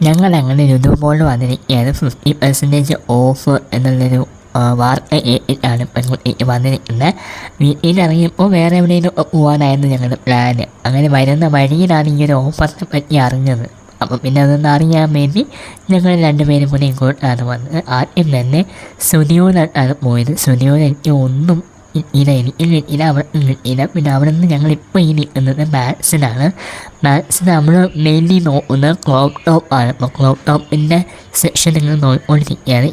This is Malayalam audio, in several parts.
ഞങ്ങളങ്ങനെ ലുലു മോളിൽ വന്നിരിക്കുകയാണ്. 50% ഓഫ് എന്നുള്ളൊരു വാർത്ത ആണ് പെൺകുട്ടിക്ക് വന്നിരിക്കുന്നത്. വീട്ടിലിറങ്ങിയപ്പോൾ വേറെ എവിടെയെങ്കിലും പോകാനായിരുന്നു ഞങ്ങളുടെ പ്ലാന്. അങ്ങനെ വരുന്ന വഴിയിലാണ് ഈ ഒരു ഓഫറിനെ പറ്റി അറിഞ്ഞത്. അപ്പോൾ പിന്നെ അതൊന്ന് അറിയാൻ വേണ്ടി ഞങ്ങൾ രണ്ടുപേരും കൂടി ഇങ്ങോട്ടാണ് വന്നത്. ആദ്യം തന്നെ സ്റ്റുഡിയോയിലാണ് പോയത്. സ്റ്റുഡിയോയിൽ എനിക്ക് ഒന്നും എനിക്ക് കിട്ടിയില്ല, അവിടെ കിട്ടിയില്ല. പിന്നെ അവിടെ നിന്ന് ഞങ്ങളിപ്പോൾ ഈ നിൽക്കുന്നത് മാത്സിനാണ്. മാത്സിന് നമ്മൾ മെയിൻലി നോക്കുന്നത് ക്രോപ്പ് ടോപ്പാണ്. അപ്പോൾ ക്രോപ്പ് ടോപ്പിൻ്റെ സെക്ഷൻ നിങ്ങൾ നോക്കിക്കൊണ്ടിരിക്കുകയാണ്.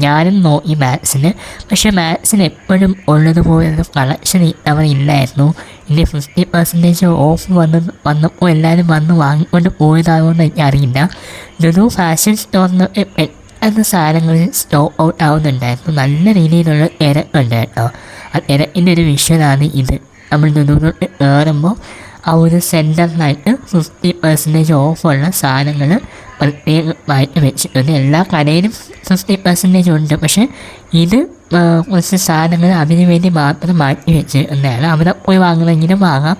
ഞാനും നോക്കി മാത്സിന്. പക്ഷേ മാത്സിന് എപ്പോഴും ഉള്ളതുപോലൊരു കളക്ഷൻ അവിടെ ഇല്ലായിരുന്നു. ഇനി 50% ഓഫ് വന്നപ്പോൾ എല്ലാവരും വന്ന് വാങ്ങിക്കൊണ്ട് പോയതാകുമെന്ന് എനിക്കറിയില്ല. ലുലു ഫാഷൻ സ്റ്റോറിന് പെട്ടെന്ന് സാധനങ്ങൾ സ്റ്റോക്ക് ഔട്ട് ആവുന്നുണ്ടായിരുന്നു. നല്ല രീതിയിലുള്ള തിരക്കുണ്ട് കേട്ടോ. ആ തിരക്കിൻ്റെ ഒരു വിഷയമാണ് ഇത്. നമ്മൾ ലുലുവിലോട്ട് കയറുമ്പോൾ ആ ഒരു സെൻറ്ററിനായിട്ട് 50% ഓഫുള്ള സാധനങ്ങൾ പ്രത്യേകമായിട്ട് വെച്ചിട്ടുണ്ട്. എല്ലാ കടയിലും 50% ഉണ്ട്. പക്ഷേ ഇത് കുറച്ച് സാധനങ്ങൾ അതിന് വേണ്ടി മാത്രം മാറ്റി വെച്ചിട്ടുള്ളതാണ്. അവിടെ പോയി വാങ്ങണമെങ്കിലും വാങ്ങാം.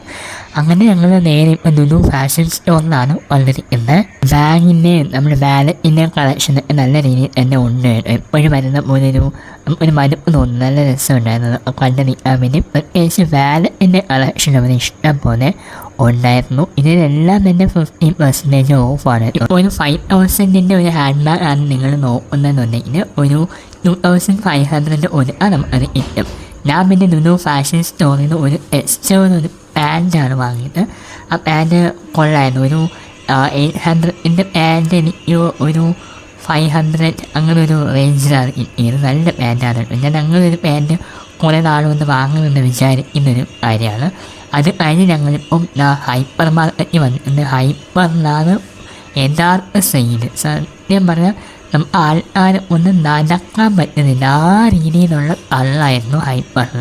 അങ്ങനെ ഞങ്ങൾ നേരെ ഇപ്പോൾ ലുലു ഫാഷൻ സ്റ്റോറിലാണ് വന്നിരിക്കുന്നത്. ബാഗിൻ്റെ നമ്മുടെ വാലറ്റിൻ്റെ കളക്ഷനൊക്കെ നല്ല രീതിയിൽ തന്നെ ഉണ്ട്. എപ്പോഴും വരുന്ന പോലൊരു നമുക്കൊരു മടുപ്പ് തോന്നുന്നു. നല്ല രസമുണ്ടായിരുന്നു കണ്ടു നിൽക്കാൻ വേണ്ടി. പ്രത്യേകിച്ച് വാലറ്റിൻ്റെ കളക്ഷൻ അവർ ഇഷ്ടം പോലെ ഉണ്ടായിരുന്നു. ഇതിലെല്ലാം തന്നെ 50% ഓഫാണ്. ഇപ്പോൾ ഒരു 5000 ഒരു ഹാൻഡ് ബാഗ് ആണ് നിങ്ങൾ നോക്കുന്നതെന്നുണ്ടെങ്കിൽ ഒരു 2500 നമുക്കത് കിട്ടും. ഞാൻ പിന്നെ ലുലു ഫാഷൻ സ്റ്റോറിൽ നിന്ന് ഒരു എക്സ്ട്രാ പാൻറ്റാണ് വാങ്ങിയത്. ആ പാൻറ്റ് കൊള്ളായിരുന്നു. ഒരു 800 പാൻറ്റ് എനിക്ക് ഒരു 500 അങ്ങനെ ഒരു റേഞ്ചിലാണ് കിട്ടിയത്. നല്ല പാൻറ്റാണ്. ഞാൻ അങ്ങനെ ഒരു പാൻറ്റ് കുറേ നാളുകൊണ്ട് വാങ്ങുമെന്ന് വിചാരിക്കുന്നൊരു കാര്യമാണ്. അത് കഴിഞ്ഞ് ഞങ്ങളിപ്പം ഹൈപ്പർ മാർക്കറ്റിൽ വന്നിട്ടുണ്ട്. ഹൈപ്പറിലാണ് യഥാർത്ഥ സെയിൽ. സത്യം പറഞ്ഞാൽ ആൾക്കാർ ഒന്ന് നടക്കാൻ പറ്റുന്നില്ല. ആ രീതിയിലുള്ള കള്ളായിരുന്നു ഹൈപ്പറിൽ.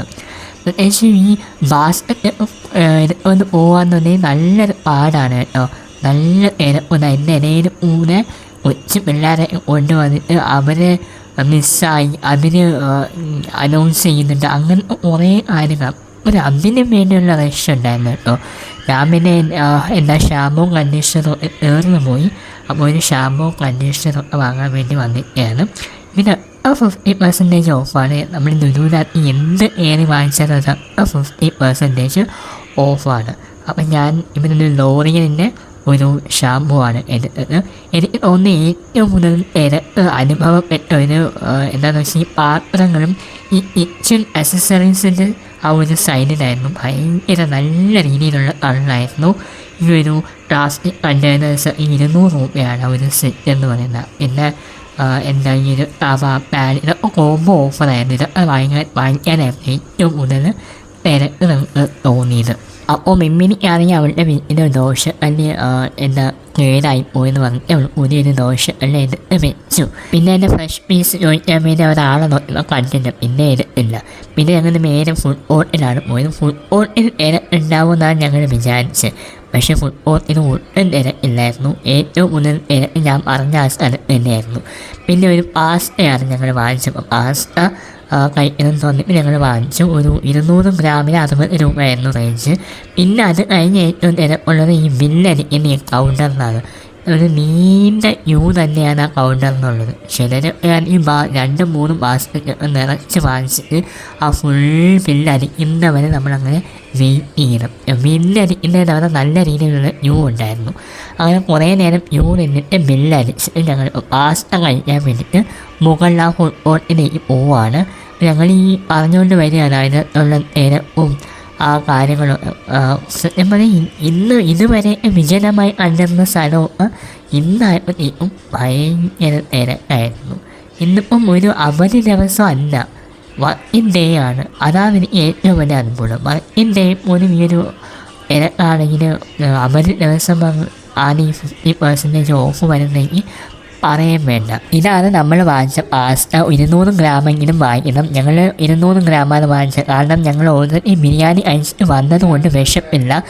പ്രത്യേകിച്ച് ഈ ബാസ്ക്കറ്റ് എടുത്തുകൊണ്ട് പോകാമെന്നുണ്ടെങ്കിൽ നല്ലൊരു പാടാണ് കേട്ടോ. നല്ല തിരക്കുണ്ട്. എൻ്റെ ഇടയിൽ കൂടെ കൊച്ചു പിള്ളേരെ കൊണ്ടുവന്നിട്ട് അവരെ മിസ്സായി അതിന് അനൗൺസ് ചെയ്യുന്നുണ്ട്. അങ്ങനത്തെ കുറേ കാര്യങ്ങൾ ഒരു അതിന് വേണ്ടിയുള്ള റഷ് ഉണ്ടായിരുന്നു കേട്ടോ. ഞാൻ പിന്നെ എന്താ ഷാമ്പൂ കണ്ടീഷണറൊക്കെ തീർന്നു പോയി. അപ്പോൾ ഒരു ഷാമ്പൂ കണ്ടീഷണറൊക്കെ വാങ്ങാൻ വേണ്ടി വന്നിട്ടാണ്. പിന്നെ 50% ഓഫാണ്. നമ്മൾ ലുലുവിനകത്ത് എന്ത് ഏറി വാങ്ങിച്ചാലും അത് 50% ഓഫാണ്. അപ്പം ഞാൻ ഇവനൊരു ലോറിയലിൻ്റെ ഒരു ഷാമ്പൂ ആണ് എടുത്തത്. എനിക്ക് തോന്നുന്നു ഏറ്റവും കൂടുതൽ അനുഭവപ്പെട്ട ഒരു എന്താണെന്ന് വെച്ചാൽ ഈ പാത്രങ്ങളും ഈ കിച്ചൺ അക്സസറീസിൻ്റെ ആ ഒരു സൈഡിലായിരുന്നു. ഭയങ്കര നല്ല രീതിയിലുള്ള കളറായിരുന്നു. ഈ ഒരു പ്ലാസ്റ്റിക് കണ്ടെയ്നേഴ്സ് 200 രൂപയാണ് ഒരു സെറ്റ് എന്ന് പറയുന്നത്. പിന്നെ എന്താ ഈ ഒരു തവ പാൻ ഇതൊക്കെ കോംബോ ഓഫറായിരുന്നു. ഇതൊക്കെ വാങ്ങിക്കാനായിരുന്നു ഏറ്റവും കൂടുതൽ തിരക്ക് നമുക്ക് തോന്നിയത്. അപ്പോൾ മിമ്മിനിക്കാണെങ്കിൽ അവളുടെ വീട്ടിലെ ദോശ അല്ലെ എന്താ കേടായി പോയെന്ന് പറഞ്ഞിട്ട് അവൾ പുതിയൊരു ദോശ അല്ലെ എടുത്ത് വെച്ചു. പിന്നെ എൻ്റെ ഫ്രഷ് പീസ് ചോദിക്കാൻ വേണ്ടി ഒരാളെ നോക്കിയപ്പോൾ കണ്ടില്ല. പിന്നെ എടുത്തില്ല. പിന്നെ ഞങ്ങൾ നേരെ ഫുഡ് കോർട്ടിലാണ് പോയത്. ഫുഡ് കോർട്ടിൽ തിരക്കുണ്ടാവുമെന്നാണ് ഞങ്ങൾ വിചാരിച്ചത്. പക്ഷേ ഫുഡ് കോർട്ടിന് ഒട്ടും തിരക്കില്ലായിരുന്നു. ഏറ്റവും കൂടുതൽ തിരക്ക് ഞാൻ പറഞ്ഞ ആ സ്ഥലത്ത് തന്നെയായിരുന്നു. പിന്നെ ഒരു പാസ്തയാണ് ഞങ്ങൾ വാങ്ങിച്ചത്. പാസ്ത കഴിക്കണം തോന്നിയിട്ട് ഞങ്ങൾ വാങ്ങിച്ചു. ഒരു 200 ഗ്രാമിന് 60 രൂപയായിരുന്നു റേഞ്ച്. പിന്നെ അത് കഴിഞ്ഞ് ഏറ്റവും തിരക്കുള്ളത് ഈ ബില്ലടിക്കുന്ന ഈ കൗണ്ടറിനാണ്. ഒരു നീണ്ട ക്യൂ തന്നെയാണ് ആ കൗണ്ടറിനുള്ളത്. ചിലരൊക്കെ ഈ 2-3 ബാസ്ക്കറ്റ് നിറച്ച് വാങ്ങിച്ചിട്ട് ആ ഫുൾ ബില്ലടിക്കുന്നവരെ നമ്മളങ്ങനെ വെയിറ്റ് ചെയ്യണം. ബില്ലടിക്കുന്നതിന് അവിടെ നല്ല രീതിയിലുള്ള ക്യൂ ഉണ്ടായിരുന്നു. അങ്ങനെ കുറേ നേരം ക്യൂ നിന്നിട്ട് ബില്ലടിച്ചിട്ട് ഞങ്ങൾ പാസ്ത കഴിക്കാൻ വേണ്ടിയിട്ട് മുകളിൽ ആ ഫുഡ് കോർട്ടിലേക്ക് പോവുകയാണ്. ഞങ്ങൾ ഈ പറഞ്ഞുകൊണ്ട് വരികയാണ് അതിനുള്ള തിരക്കും ആ കാര്യങ്ങളും. സത്യം പറഞ്ഞാൽ ഇതുവരെ വിജനമായി കണ്ടിരുന്ന സ്ഥലമൊക്കെ ഇന്നായപ്പോഴത്തേക്കും ഭയങ്കര തിരക്കായിരുന്നു. ഇന്നിപ്പം ഒരു അവധി ദിവസം അല്ല, വർക്കിംഗ് ഡേ ആണ്. അതാണ് എനിക്ക് ഏറ്റവും വലിയ അനുഭവം. വർക്കിംഗ് ഡേ പോലും ഈ ഒരു തിരക്കാണെങ്കിൽ അവധി ദിവസം ആണ് ഈ 50% ഓഫ് വരുന്നെങ്കിൽ പറയാൻ വേണ്ട. ഇതാണ് നമ്മൾ വാങ്ങിച്ച പാസ്ത. 200 ഗ്രാമെങ്കിലും വാങ്ങിക്കണം. ഞങ്ങൾ 200 ഗ്രാമാണ് വാങ്ങിച്ചത്. കാരണം ഞങ്ങൾ ഓൾറെഡി ബിരിയാണി കഴിച്ചിട്ട് വന്നതുകൊണ്ട് വിശപ്പില്ല.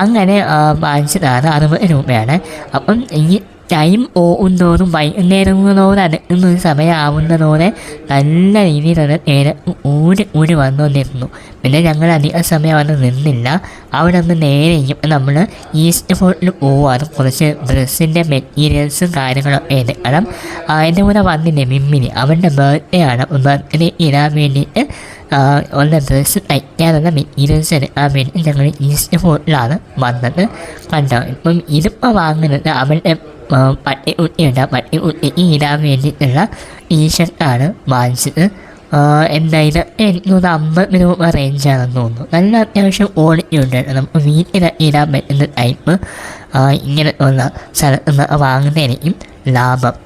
അങ്ങനെ വാങ്ങിച്ചതാണ്. 60 രൂപയാണ്. അപ്പം ഈ ടൈം പോകുന്തോറും വൈകുന്നേരങ്ങളോട് അടുക്കുന്നൊരു സമയമാവുന്നതോടെ നല്ല രീതിയിലുള്ള തിരക്ക് ഊടി വന്നുകൊണ്ടിരുന്നു. പിന്നെ ഞങ്ങൾ അധികം സമയം അവിടെ നിന്നില്ല. അവിടെ നിന്ന് നേരെ ഇപ്പം നമ്മൾ ഈസ്റ്റ് ഫോർട്ടിൽ പോവാണ്. കുറച്ച് ഡ്രസ്സിൻ്റെ മെറ്റീരിയൽസും കാര്യങ്ങളൊക്കെ എടുക്കണം. അതിൻ്റെ കൂടെ വന്നില്ലേ മിമ്മിനി, അവൻ്റെ ബർത്ത്ഡേ ആണ്. ബർത്ത്ഡേ ഇടാൻ വേണ്ടിയിട്ട് ഉള്ള ഡ്രസ്സ് തയ്ക്കാനുള്ള മെറ്റീരിയൽസ് എടുക്കാൻ വേണ്ടി ഞങ്ങൾ ഈസ്റ്റ് ഫോർട്ടിലാണ് വന്നത്. കണ്ടോ, ഇപ്പം ഇതിപ്പോൾ വാങ്ങുന്നത് അവൻ്റെ പട്ടിക്കുട്ടിയുണ്ട്. ആ പട്ടിക്കുട്ടിക്ക് ഇടാൻ വേണ്ടിയിട്ടുള്ള ടീഷർട്ടാണ് വാങ്ങിച്ചത്. എന്തായാലും എനിക്കൊന്ന് 50 രൂപ റേഞ്ചാണെന്ന് തോന്നുന്നു. നല്ല അത്യാവശ്യം ക്വാളിറ്റി ഉണ്ട്. നമുക്ക് വീട്ടിൽ ഇടാൻ പറ്റുന്ന ടൈപ്പ് ഇങ്ങനെ ഉള്ള സ്ഥലത്ത് നിന്ന് വാങ്ങുന്നതായിരിക്കും ലാഭം.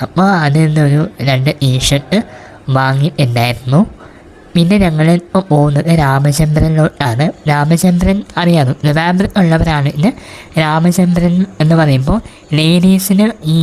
അപ്പോൾ അതിൽ നിന്നൊരു 2 ടീഷർട്ട് വാങ്ങിയിട്ടുണ്ടായിരുന്നു. പിന്നെ ഞങ്ങൾ ഇപ്പോൾ പോകുന്നത് രാമചന്ദ്രനിലോട്ടാണ്. രാമചന്ദ്രൻ അറിയാമോ, ട്രിവാൻഡ്രം ഉള്ളവരാണെങ്കിൽ രാമചന്ദ്രൻ എന്ന് പറയുമ്പോൾ ലേഡീസിന് ഈ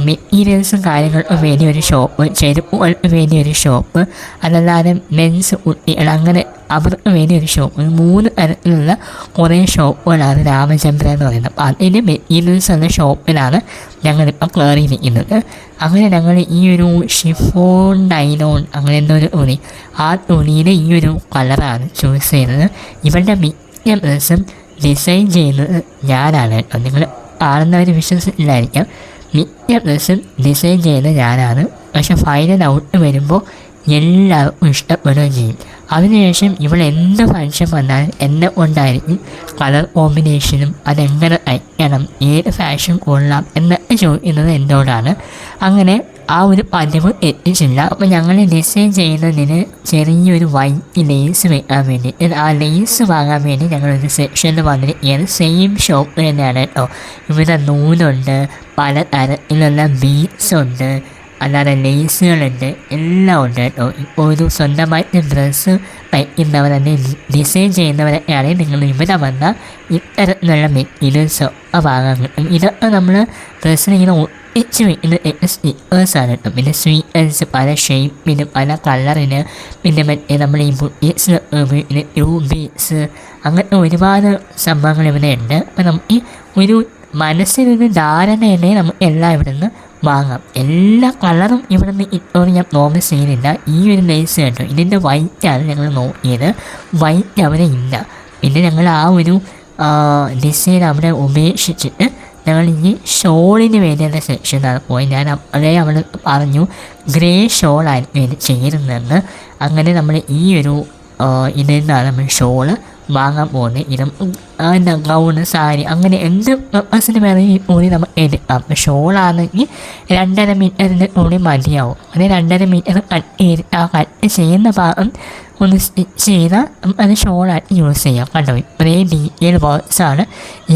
മെറ്റീരിയൽസും കാര്യങ്ങൾക്കും വേണ്ടി ഒരു ഷോപ്പ്, ചെരുപ്പുകൾക്ക് വേണ്ടി ഒരു ഷോപ്പ്, അതല്ലാതെ മെൻസ് കുട്ടികൾ അങ്ങനെ അവർക്ക് വേണ്ടി ഒരു ഷോപ്പ്, 3 തരത്തിലുള്ള കുറേ ഷോപ്പുകളാണ് രാമചന്ദ്രൻ എന്ന് പറയുന്നത്. അപ്പോൾ അതിൻ്റെ മെറ്റീരിയൽസ് എന്ന ഷോപ്പിലാണ് ഞങ്ങളിപ്പോൾ കയറിയിരിക്കുന്നത്. അങ്ങനെ ഞങ്ങൾ ഈ ഒരു ഷിഫോൺ നൈലോൺ അങ്ങനെ എന്തൊരു തുണി, ആ തുണിയുടെ ഈ ഒരു കളറാണ് ചൂസ് ചെയ്തത്. ഇവരുടെ മിക്ക ഡ്രസ്സും ഡിസൈൻ ചെയ്യുന്നത് ഞാനാണ് കേട്ടോ. നിങ്ങൾ കാണുന്നവർ വിശ്വസിച്ചില്ലായിരിക്കാം. മിക്ക ഡ്രസ്സും ഡിസൈൻ ചെയ്യുന്നത് ഞാനാണ്. പക്ഷെ ഫൈനൽ ഔട്ട് വരുമ്പോൾ എല്ലാവർക്കും ഇഷ്ടപ്പെടുകയും ചെയ്യും. അതിനുശേഷം ഇവിടെ എന്ത് ഫങ്ഷൻ വന്നാലും എന്നെ കൊണ്ടായിരിക്കും കളർ കോമ്പിനേഷനും അതെങ്ങനെ തയ്ക്കണം, ഏത് ഫാഷൻ കൊള്ളാം എന്നൊക്കെ ചോദിക്കുന്നത് എന്നോടാണ്. അങ്ങനെ ആ ഒരു പതിവ് എത്തിച്ചില്ല. അപ്പോൾ ഞങ്ങൾ ഡിസൈൻ ചെയ്യുന്നതിന് ചെറിയൊരു വൈറ്റ് ലേസ് വെക്കാൻ വേണ്ടി, ആ ലേസ് വാങ്ങാൻ വേണ്ടി ഞങ്ങളൊരു സെക്ഷനിൽ വന്നിരിക്കുകയാണ്. സെയിം ഷോപ്പ് തന്നെയാണ് കേട്ടോ. ഇവിടെ നൂലുണ്ട്, പല തരത്തിലുള്ള ബീഡ്സ് ഉണ്ട്, അല്ലാതെ ലേസുകളുണ്ട്, എല്ലാം ഉണ്ട് കേട്ടോ. ഇപ്പോൾ ഒരു സ്വന്തമായിട്ട് ഡ്രസ്സ് തയ്ക്കുന്നവർ അല്ലെങ്കിൽ ഡിസൈൻ ചെയ്യുന്നവരൊക്കെയാണെങ്കിൽ നിങ്ങൾ ഇവിടെ വന്നാൽ ഇത്തരത്തിലുള്ള മെറ്റീരിയൽസ് വാങ്ങാൻ കിട്ടും. ഇതൊക്കെ നമ്മൾ ഡ്രസ്സിനിങ്ങനെ ഒട്ടിച്ച് വയ്ക്കുന്ന സ്റ്റിക്കേഴ്സാണ് കേട്ടോ. പിന്നെ സ്വീറ്റ്സ് പല ഷേപ്പിന്, പല കളറിന്, പിന്നെ മറ്റേ നമ്മൾ ഈ ബുട്ടീസ്, പിന്നെ ട്യൂബീസ്, അങ്ങനത്തെ ഒരുപാട് സംഭവങ്ങൾ ഇവിടെ ഉണ്ട്. അപ്പോൾ നമുക്ക് ഒരു മനസ്സിലൊരു ധാരണ തന്നെ നമുക്ക് എല്ലാം ഇവിടെ നിന്ന് വാങ്ങാം. എല്ലാ കളറും ഇവിടെ നിന്ന് ഇപ്പോൾ ഞാൻ നോട്ടീസ് ചെയ്യുന്നില്ല. ഈ ഒരു ലേസ് കേട്ടോ, ഇതിൻ്റെ വൈറ്റാണ് ഞങ്ങൾ നോക്കിയത്. വൈറ്റ് അവിടെ ഇല്ല. പിന്നെ ഞങ്ങൾ ആ ഒരു ഡിസൈൻ അവിടെ ഉപേക്ഷിച്ചിട്ട് ഞങ്ങൾ ഈ ഷോളിന് വേണ്ടിയുള്ള സെക്ഷനാണ് പോയി. ഞാൻ അതേ അവിടെ പറഞ്ഞു ഗ്രേ ഷോളായിരുന്നു ഇത് ചേരുന്നതെന്ന്. അങ്ങനെ നമ്മൾ ഈ ഒരു ഇതിൽ നിന്നാണ് നമ്മൾ ഷോള് വാങ്ങാൻ പോകുന്നത്. ഇതും ഗൗണ്, സാരി, അങ്ങനെ എന്ത് പർപ്പസിന് വേണമെങ്കിൽ കൂടി നമുക്ക് എടുക്കാം. ഷോളാണെങ്കിൽ 2.5 മീറ്ററിൻ്റെ കൂടി മതിയാവും. അത് 2.5 മീറ്റർ കട്ട് ചെയ്ത് ആ കട്ട് ചെയ്യുന്ന ഭാഗം ഒന്ന് സ്റ്റിച്ച് ചെയ്താൽ അത് ഷോളായിട്ട് യൂസ് ചെയ്യാം. കണ്ടോ, ഇത്രയും ഡീറ്റെയിൽ വർക്ക്സാണ്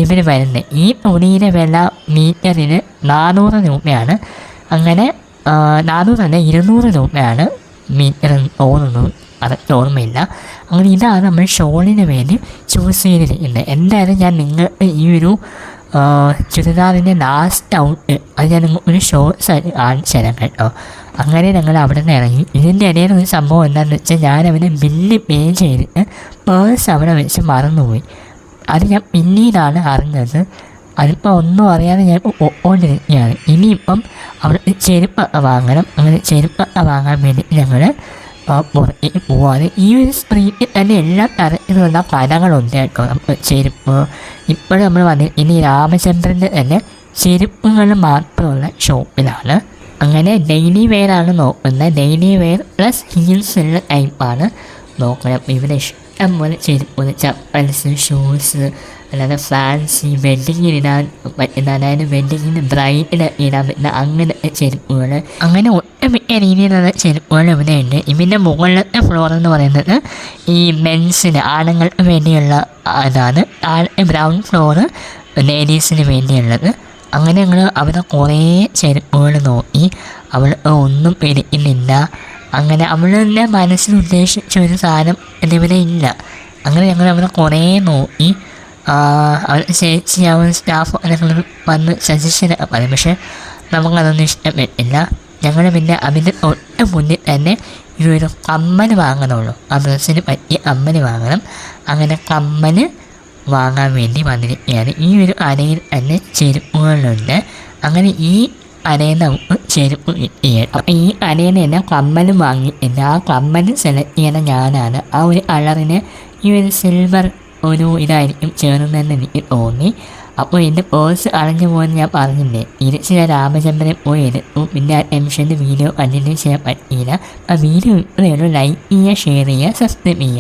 ഇവർ വരുന്നത്. ഈ തുണിയുടെ വില മീറ്ററിന് 400 രൂപയാണ്. അങ്ങനെ 400 അല്ല 200 രൂപയാണ് മീറ്റർ തോന്നുന്നു, അതൊക്കെ ഓർമ്മയില്ല. അങ്ങനെ ഇതാണ് നമ്മൾ ഷോളിന് വേണ്ടി ചൂസ് ചെയ്തിരിക്കുന്നത്. എന്തായാലും ഞാൻ നിങ്ങൾക്ക് ഈ ഒരു ചുരിദാറിൻ്റെ ലാസ്റ്റ് ഔട്ട് അത് ഞാൻ ഒരു ഷോർട്സ് ആയിട്ട് കാണിച്ചു തരാം കേട്ടോ. അങ്ങനെ ഞങ്ങൾ അവിടെ നിന്ന് ഇറങ്ങി. ഇതിൻ്റെ ഇടയിൽ ഒരു സംഭവം എന്താണെന്ന് വെച്ചാൽ ഞാൻ അവന് ബില്ല് പേ ചെയ്തിട്ട് പേഴ്സ് അവിടെ വെച്ച് മറന്നുപോയി. അത് ഞാൻ പിന്നീടാണ് അറിഞ്ഞത്. അതിപ്പോൾ ഒന്നും അറിയാതെ ഞാൻ ഒന്നിരിക്കുകയാണ്. ഇനിയിപ്പം അവിടെ ചെരുപ്പ് വാങ്ങണം. അങ്ങനെ ചെരുപ്പ് വാങ്ങാൻ വേണ്ടി ഞങ്ങൾ പുറത്തേക്ക് പോവാതെ ഈ ഒരു സ്ട്രീറ്റിൽ തന്നെ എല്ലാ തരത്തിലുള്ള കടകളുണ്ട് കേട്ടോ. നമുക്ക് ചെരുപ്പ് ഇപ്പോഴും നമ്മൾ ഇനി രാമചന്ദ്രൻ്റെ തന്നെ ചെരുപ്പുകൾ മാത്രമുള്ള ഷോപ്പിലാണ്. അങ്ങനെ ഡെയിലി വെയറാണ് നോക്കുന്നത്. ഡെയിലി വെയർ പ്ലസ് ഹീൽസ് ഉള്ള ടൈപ്പാണ് നോക്കണം. ഇവിടെ ഇഷ്ടം പോലെ ചെരുപ്പ്, ചപ്പൽസ്, ഷൂസ്, അല്ലാതെ ഫാൻസി വെഡ്ഡിങ്ങിനിടാൻ പറ്റുന്ന, അതായത് വെഡ്ഡിങ്ങിന് ബ്രൈഡിന് ഇടാൻ പറ്റുന്ന അങ്ങനത്തെ ചെരുപ്പുകൾ, അങ്ങനെ ഒട്ടുമിക്ക രീതിയിലുള്ള ചെരുപ്പുകൾ ഇവിടെ ഉണ്ട്. ഇതിൻ്റെ മുകളിലത്തെ ഫ്ലോർ എന്ന് പറയുന്നത് ഈ മെൻസിന്, ആണുങ്ങൾക്ക് വേണ്ടിയുള്ള അതാണ്. ഗ്രൗണ്ട് ഫ്ലോറ് ലേഡീസിന് വേണ്ടിയുള്ളത്. അങ്ങനെ ഞങ്ങൾ അവിടെ കുറേ ചെരുപ്പുകൾ നോക്കി. അവൾ ഒന്നും പിടിക്കുന്നില്ല. അങ്ങനെ അവളുടെ മനസ്സിൽ ഉദ്ദേശിച്ച ഒരു സാധനം എന്നിവിടെ ഇല്ല. അങ്ങനെ ഞങ്ങൾ അവിടെ കുറേ നോക്കി. അവർ ചേച്ചി സ്റ്റാഫ് ഞങ്ങൾ വന്ന് സജഷനൊക്കെ പറയും. പക്ഷേ നമുക്കതൊന്നും ഇഷ്ടപ്പെട്ടില്ല. ഞങ്ങൾ പിന്നെ അതിൻ്റെ തൊട്ട് മുന്നിൽ തന്നെ ഈ ഒരു കമ്മൽ വാങ്ങണമല്ലോ, ആ ഡ്രസ്സിന് പറ്റിയ കമ്മൽ വാങ്ങണം. അങ്ങനെ കമ്മൽ വാങ്ങാൻ വേണ്ടി വന്നിരിക്കുകയാണ്. ഈ ഒരു കടയിൽ തന്നെ ചെരുപ്പുകളുണ്ട്. അങ്ങനെ ഈ അനയിൽ നമുക്ക് ചെരുപ്പ് കിട്ടിയത്. അപ്പം ഈ അനയിൽ തന്നെ കമ്മലും വാങ്ങിയിട്ടുണ്ട്. ആ കമ്മലും സെലക്ട് ചെയ്യുന്ന ഞാനാണ്. ആ ഒരു കളറിന് ഈ ഒരു സിൽവർ ഒരു ഇതായിരിക്കും ചേർന്നതെന്ന് എനിക്ക് തോന്നി. അപ്പോൾ എൻ്റെ പേഴ്സ് അടഞ്ഞു പോകുമെന്ന് ഞാൻ പറഞ്ഞില്ലേ, തിരിച്ച് ഞാൻ രാമചന്ദ്രൻ പോയി എടുത്തു. പിന്നെ ആ ടെൻഷൻ്റെ വീഡിയോ കണ്ടിന്യൂ ചെയ്യാൻ പറ്റിയില്ല. ആ വീഡിയോ ഇത്രയുള്ളൂ. ലൈക്ക് ചെയ്യുക, ഷെയർ ചെയ്യുക, സബ്സ്ക്രൈബ് ചെയ്യുക.